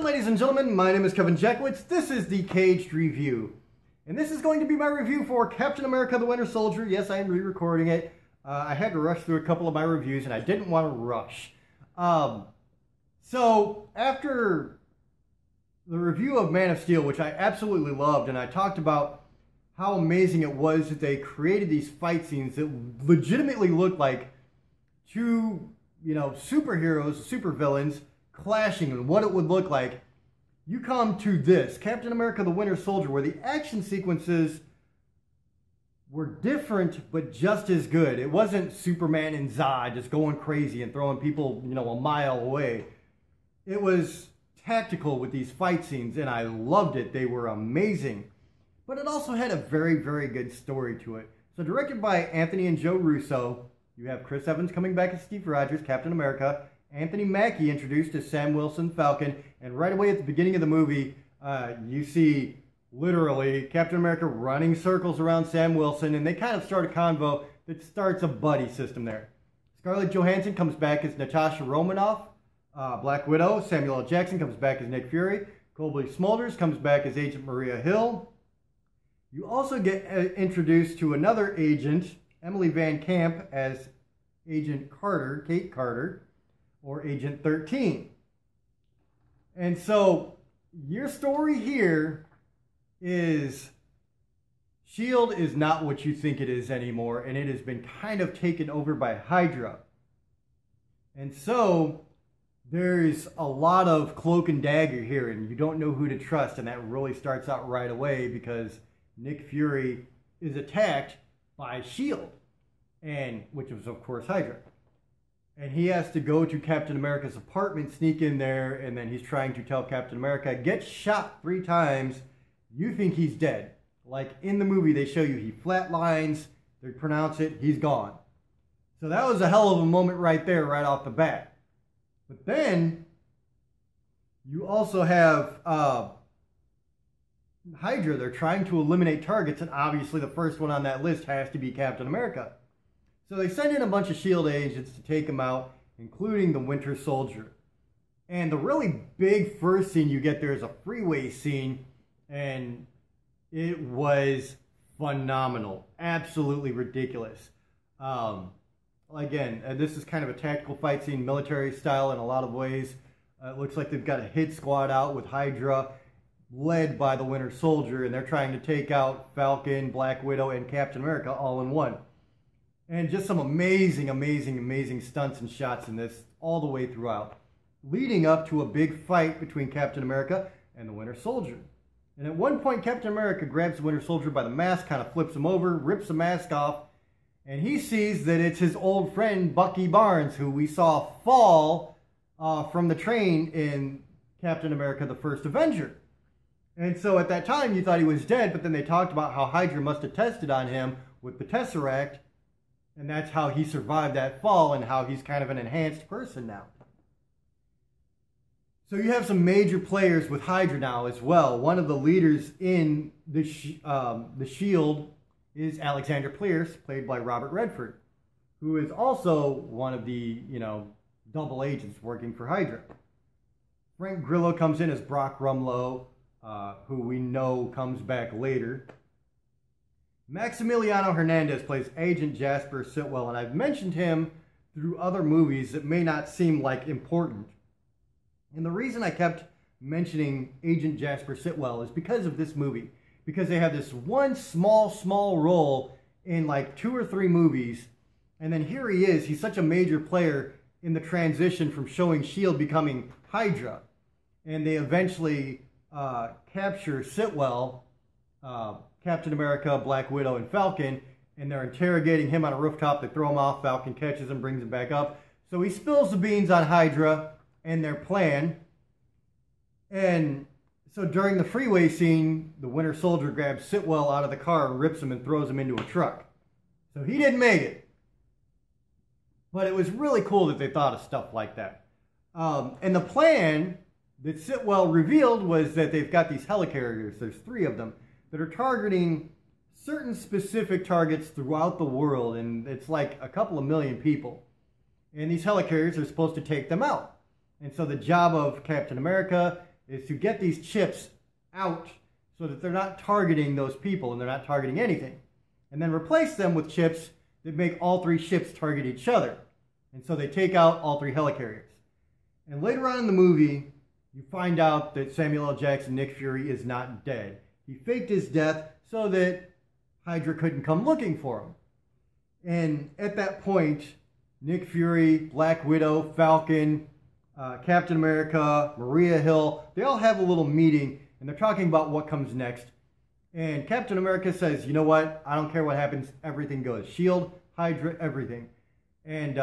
ladies and gentlemen, my name is Kevin Jackowitz. This is the Kaged review. And this is going to be my review for Captain America the Winter Soldier. Yes, I am re-recording it. I had to rush through a couple of my reviews, and I didn't want to rush. So, after the review of Man of Steel, which I absolutely loved, and I talked about how amazing it was that they created these fight scenes that legitimately looked like two, superheroes, supervillains, clashing and what it would look like. You come to this, Captain America the Winter Soldier, where the action sequences were different but just as good. It wasn't Superman and Zod just going crazy and throwing people, a mile away. It was tactical with these fight scenes, and I loved it. They were amazing. But it also had a very, very good story to it. So directed by Anthony and Joe Russo, you have Chris Evans coming back as Steve Rogers, Captain America, Anthony Mackie introduced as Sam Wilson, Falcon, and right away at the beginning of the movie, you see literally Captain America running circles around Sam Wilson, and they kind of start a convo that starts a buddy system there. Scarlett Johansson comes back as Natasha Romanoff, Black Widow. Samuel L. Jackson comes back as Nick Fury. Colby Smulders comes back as Agent Maria Hill. You also get introduced to another agent, Emily Van Camp, as Agent Carter, Kate Carter, or Agent 13. And so your story here is S.H.I.E.L.D. is not what you think it is anymore, and it has been kind of taken over by Hydra. And so there's a lot of cloak and dagger here, and you don't know who to trust, and that really starts out right away because Nick Fury is attacked by S.H.I.E.L.D., and which is of course Hydra. And he has to go to Captain America's apartment, sneak in there, and then he's trying to tell Captain America, gets shot 3 times, you think he's dead. Like in the movie, they show you he flatlines, they pronounce it, he's gone. So that was a hell of a moment right there, right off the bat. But then, you also have Hydra. They're trying to eliminate targets, and obviously the first one on that list has to be Captain America. So they send in a bunch of S.H.I.E.L.D. agents to take him out, including the Winter Soldier. And the really big first scene you get there is a freeway scene, and it was phenomenal. Absolutely ridiculous. Again, this is kind of a tactical fight scene, military style in a lot of ways. It looks like they've got a hit squad out with Hydra, led by the Winter Soldier, and they're trying to take out Falcon, Black Widow, and Captain America all in one. And just some amazing, amazing, amazing stunts and shots in this all the way throughout, leading up to a big fight between Captain America and the Winter Soldier. And at one point, Captain America grabs the Winter Soldier by the mask, kind of flips him over, rips the mask off, and he sees that it's his old friend Bucky Barnes, who we saw fall from the train in Captain America the First Avenger. And so at that time, you thought he was dead, but then they talked about how Hydra must have tested on him with the Tesseract, and that's how he survived that fall and how he's kind of an enhanced person now. So you have some major players with Hydra now as well. One of the leaders in the S.H.I.E.L.D. is Alexander Pierce, played by Robert Redford, who is also one of the, double agents working for Hydra. Frank Grillo comes in as Brock Rumlow, who we know comes back later. Maximiliano Hernandez plays Agent Jasper Sitwell, and I've mentioned him through other movies that may not seem like important. And the reason I kept mentioning Agent Jasper Sitwell is because of this movie. Because they have this one small role in like 2 or 3 movies, and then here he is. He's such a major player in the transition from showing S.H.I.E.L.D. becoming Hydra. And they eventually capture Sitwell, Captain America, Black Widow, and Falcon, and they're interrogating him on a rooftop. They throw him off. Falcon catches him, brings him back up. So he spills the beans on Hydra and their plan. And so during the freeway scene, the Winter Soldier grabs Sitwell out of the car and rips him and throws him into a truck. So he didn't make it. But it was really cool that they thought of stuff like that. And the plan that Sitwell revealed was that they've got these helicarriers. There's 3 of them that are targeting certain specific targets throughout the world, and it's like a couple of million people. And these helicarriers are supposed to take them out. And so the job of Captain America is to get these chips out so that they're not targeting those people and they're not targeting anything. And then replace them with chips that make all 3 ships target each other. And so they take out all 3 helicarriers. And later on in the movie, you find out that Samuel L. Jackson, Nick Fury, is not dead. He faked his death so that Hydra couldn't come looking for him. And at that point, Nick Fury, Black Widow, Falcon, Captain America, Maria Hill, they all have a little meeting and they're talking about what comes next. And Captain America says, you know what? I don't care what happens. Everything goes. SHIELD, Hydra, everything. And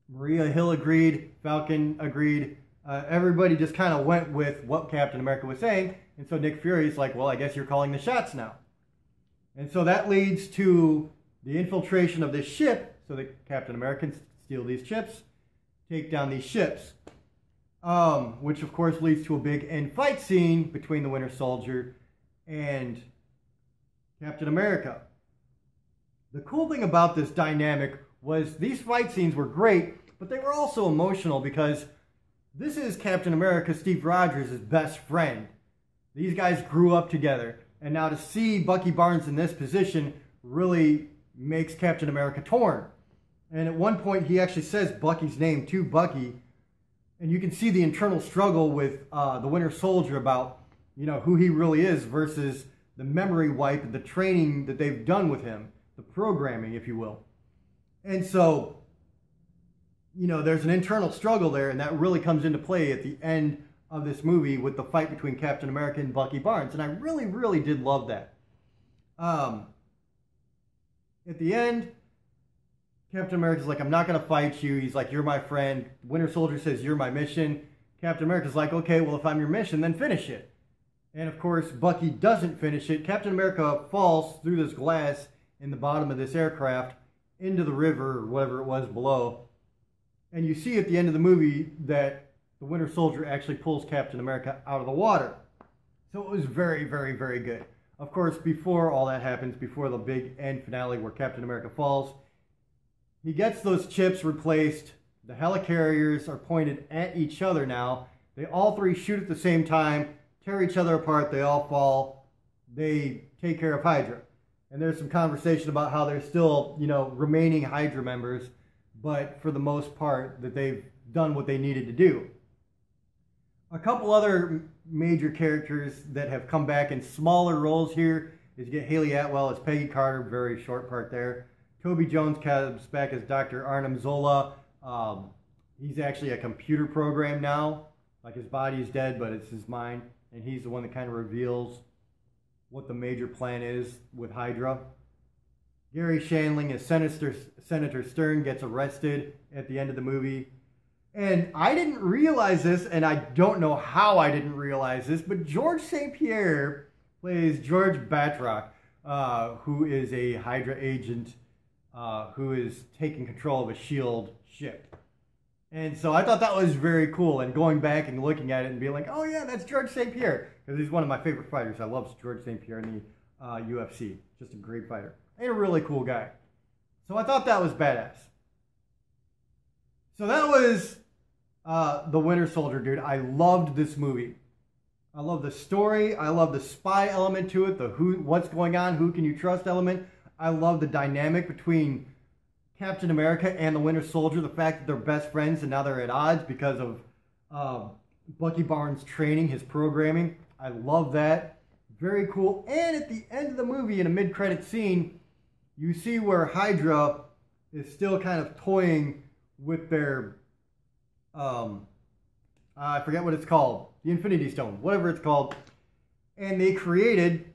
Maria Hill agreed. Falcon agreed. Everybody just kind of went with what Captain America was saying. And so Nick Fury's like, well, I guess you're calling the shots now. And so that leads to the infiltration of this ship so that Captain America can steal these chips, take down these ships. Which of course leads to a big end fight scene between the Winter Soldier and Captain America. The cool thing about this dynamic was these fight scenes were great, but they were also emotional because this is Captain America, Steve Rogers' best friend. These guys grew up together, and now to see Bucky Barnes in this position really makes Captain America torn. And at one point he actually says Bucky's name to Bucky, and you can see the internal struggle with the Winter Soldier about, you know, who he really is versus the memory wipe, the training that they've done with him, the programming, if you will. And so, you know, there's an internal struggle there, and that really comes into play at the end of this movie with the fight between Captain America and Bucky Barnes. And I really, really did love that. At the end, Captain America's like, I'm not going to fight you. He's like, you're my friend. Winter Soldier says, you're my mission. Captain America's like, okay, well, if I'm your mission, then finish it. And of course, Bucky doesn't finish it. Captain America falls through this glass in the bottom of this aircraft into the river or whatever it was below. And you see at the end of the movie that the Winter Soldier actually pulls Captain America out of the water. So it was very, very, very good. Of course, before all that happens, before the big end finale where Captain America falls, he gets those chips replaced. The helicarriers are pointed at each other now. They all 3 shoot at the same time, tear each other apart, they all fall. They take care of Hydra. And there's some conversation about how there's still, you know, remaining Hydra members, but for the most part that they've done what they needed to do. A couple other major characters that have come back in smaller roles here is you get Haley Atwell as Peggy Carter, very short part there. Toby Jones comes back as Dr. Arnim Zola. He's actually a computer program now. Like his body is dead, but it's his mind. And he's the one that kind of reveals what the major plan is with Hydra. Gary Shandling as Senator Stern gets arrested at the end of the movie. And I didn't realize this, and I don't know how I didn't realize this, but George St. Pierre plays George Batroc, who is a Hydra agent who is taking control of a SHIELD ship. And so I thought that was very cool, and going back and looking at it and being like, oh yeah, that's George St. Pierre, because he's one of my favorite fighters. I love George St. Pierre in the UFC. Just a great fighter. And a really cool guy. So I thought that was badass. So that was The Winter Soldier, dude. I loved this movie. I love the story. I love the spy element to it, the what's going on, who can you trust element. I love the dynamic between Captain America and the Winter Soldier, the fact that they're best friends and now they're at odds because of Bucky Barnes' training, his programming. I love that. Very cool. And at the end of the movie, in a mid-credit scene, you see where Hydra is still kind of toying with their, I forget what it's called, the Infinity Stone, whatever it's called. And they created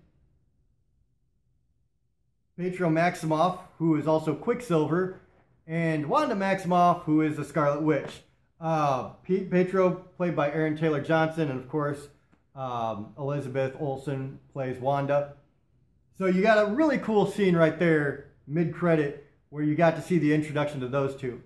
Pietro Maximoff, who is also Quicksilver, and Wanda Maximoff, who is the Scarlet Witch. Pietro, played by Aaron Taylor Johnson, and of course, Elizabeth Olsen plays Wanda. So you got a really cool scene right there, mid-credit, where you got to see the introduction to those two.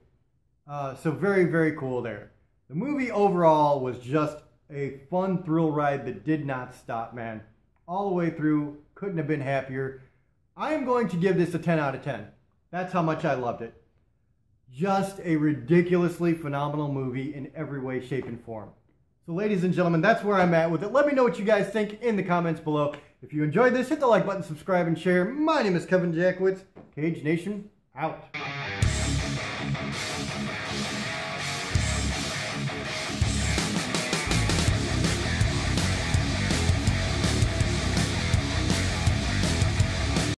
So very, very cool there. The movie overall was just a fun thrill ride that did not stop, man. All the way through, couldn't have been happier. I am going to give this a 10 out of 10. That's how much I loved it. Just a ridiculously phenomenal movie in every way, shape, and form. So ladies and gentlemen, that's where I'm at with it. Let me know what you guys think in the comments below. If you enjoyed this, hit the like button, subscribe, and share. My name is Kevin Jackwitz. Kaged Nation, out.